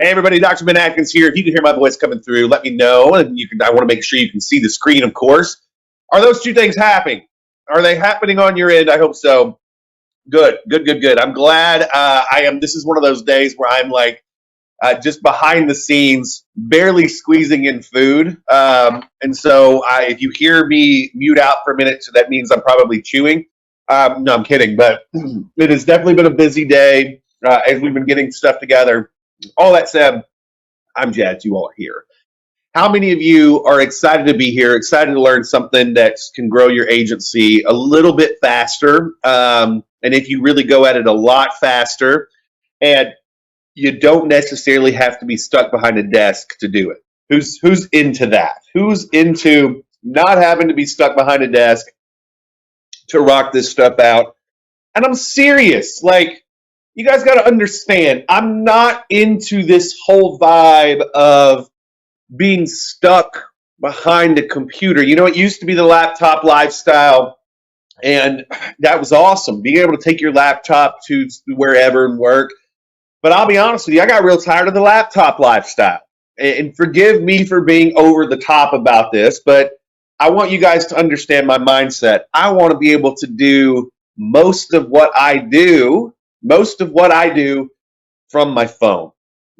Hey everybody, Dr. Ben Adkins here. If you can hear my voice coming through, let me know. And I want to make sure you can see the screen, of course. Are those two things happening? Are they happening on your end? I hope so. Good, good, good, good. I'm glad I am. This is one of those days where I'm like just behind the scenes, barely squeezing in food. And so if you hear me mute out for a minute, so that means I'm probably chewing. No, I'm kidding. But it has definitely been a busy day as we've been getting stuff together. All that said, I'm jazzed you all are here. How many of you are excited to be here, excited to learn something that can grow your agency a little bit faster? And if you really go at it a lot faster, and you don't necessarily have to be stuck behind a desk to do it. Who's into that? Who's into not having to be stuck behind a desk to rock this stuff out? And I'm serious. Like, you guys got to understand, I'm not into this whole vibe of being stuck behind a computer. You know, it used to be the laptop lifestyle, and that was awesome. Being able to take your laptop to wherever and work. But I'll be honest with you, I got real tired of the laptop lifestyle. And forgive me for being over the top about this, but I want you guys to understand my mindset. I want to be able to do most of what I do from my phone.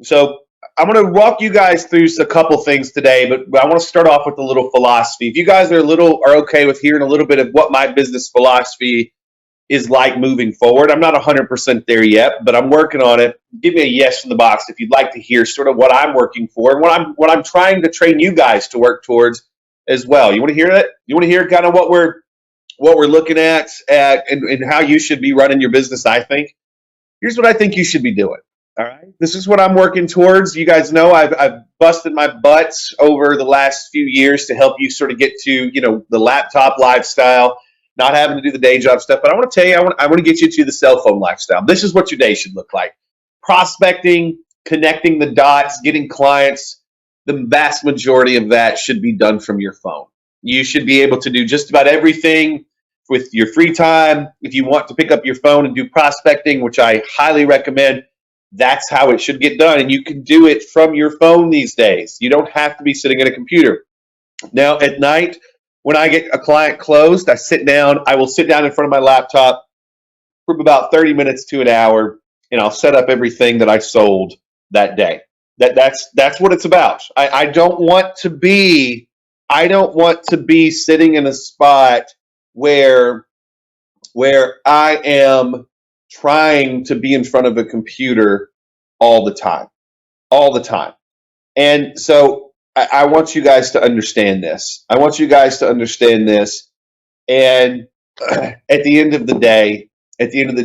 So I'm going to walk you guys through a couple things today, but I want to start off with a little philosophy. If you guys are okay with hearing a little bit of what my business philosophy is like moving forward, I'm not 100% there yet, but I'm working on it. Give me a yes in the box if you'd like to hear sort of what I'm working for and what I'm trying to train you guys to work towards as well. You want to hear that? You want to hear kind of what we're looking at and how you should be running your business? I think here's what I think you should be doing. All right, this is what I'm working towards. You guys know I've busted my butts over the last few years to help you sort of get to the laptop lifestyle, not having to do the day job stuff. But I want to tell you, I want to get you to the cell phone lifestyle. This is what your day should look like: prospecting, connecting the dots, getting clients. The vast majority of that should be done from your phone. You should be able to do just about everything with your free time. If you want to pick up your phone and do prospecting, which I highly recommend, that's how it should get done. And you can do it from your phone these days. You don't have to be sitting at a computer. Now, at night, when I get a client closed, I will sit down in front of my laptop for about 30 minutes to an hour, and I'll set up everything that I sold that day. That's what it's about. I don't want to be sitting in a spot where I am trying to be in front of a computer all the time. And so I want you guys to understand this. And at the end of the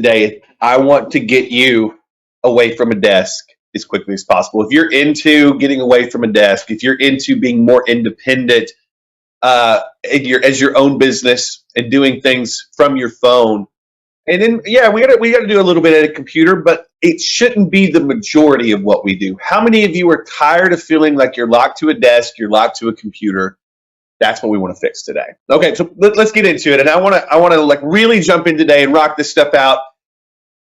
day, I want to get you away from a desk as quickly as possible. If you're into getting away from a desk, if you're into being more independent as your own business and doing things from your phone, and then, yeah, we got to do a little bit at a computer, but it shouldn't be the majority of what we do. How many of you are tired of feeling like you're locked to a desk, you're locked to a computer? That's what we want to fix today. Okay, so let's get into it. And I want to like really jump in today and rock this stuff out.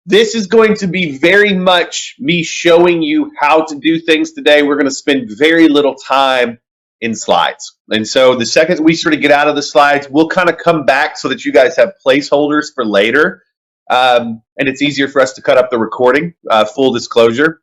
This is going to be very much me showing you how to do things today. We're going to spend very little time in slides. And so the second we sort of get out of the slides, we'll kind of come back so that you guys have placeholders for later. And it's easier for us to cut up the recording, full disclosure.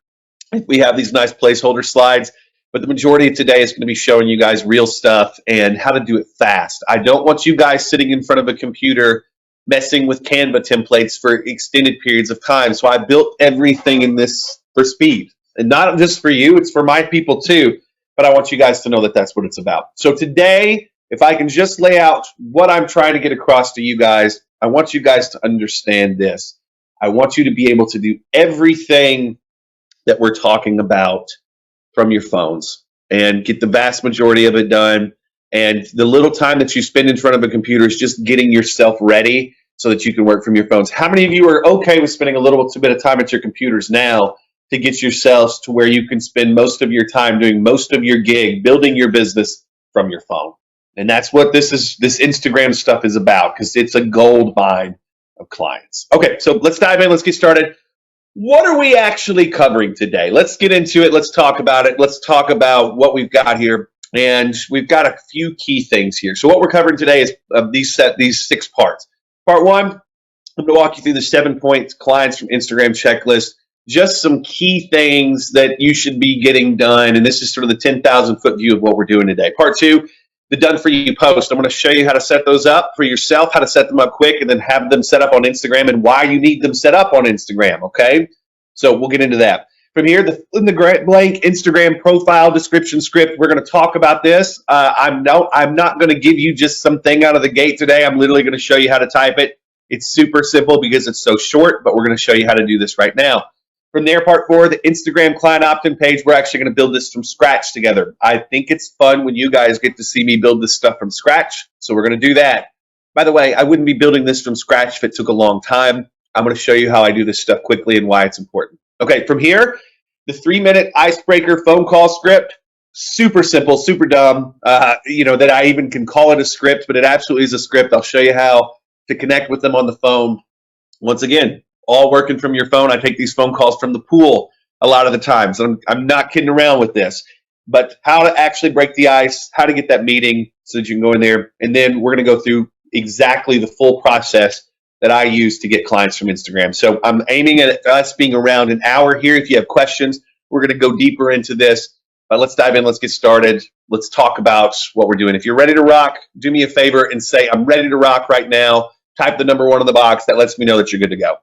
We have these nice placeholder slides, but the majority of today is going to be showing you guys real stuff and how to do it fast. I don't want you guys sitting in front of a computer messing with Canva templates for extended periods of time. So I built everything in this for speed, and not just for you, it's for my people too. But I want you guys to know that that's what it's about. So today, if I can just lay out what I'm trying to get across to you guys, I want you guys to understand this. I want you to be able to do everything that we're talking about from your phones and get the vast majority of it done. And the little time that you spend in front of a computer is just getting yourself ready so that you can work from your phones. How many of you are okay with spending a little bit of time at your computers now to get yourselves to where you can spend most of your time doing most of your gig, building your business from your phone? And that's what this Instagram stuff is about, because it's a gold mine of clients. Okay, so let's dive in. Let's get started. what are we actually covering today? Let's get into it. Let's talk about it. Let's talk about what we've got here. And we've got a few key things here. So what we're covering today is these 6 parts. Part 1, I'm going to walk you through the 7-point clients from Instagram checklist. Just some key things that you should be getting done. And this is sort of the 10,000 foot view of what we're doing today. Part 2, the done for you post. I'm going to show you how to set those up for yourself, how to set them up quick, and then have them set up on Instagram and why you need them set up on Instagram. Okay. So we'll get into that. From here, in the blank Instagram profile description script, we're going to talk about this. I'm not going to give you just something out of the gate today. I'm literally going to show you how to type it. It's super simple because it's so short, but we're going to show you how to do this right now. From there, part 4, the Instagram client opt-in page, we're actually going to build this from scratch together. I think it's fun when you guys get to see me build this stuff from scratch, so we're going to do that. By the way, I wouldn't be building this from scratch if it took a long time. I'm going to show you how I do this stuff quickly and why it's important. Okay, from here, the 3-minute icebreaker phone call script, super simple, super dumb, that I even can call it a script, but it absolutely is a script. I'll show you how to connect with them on the phone. Once again, all working from your phone. I take these phone calls from the pool a lot of the times. I'm not kidding around with this, but how to actually break the ice, how to get that meeting so that you can go in there. And then we're going to go through exactly the full process that I use to get clients from Instagram. So I'm aiming at us being around an hour here. If you have questions, we're going to go deeper into this. But let's dive in. Let's get started. Let's talk about what we're doing. If you're ready to rock, do me a favor and say, I'm ready to rock right now. Type the number 1 in the box. That lets me know that you're good to go.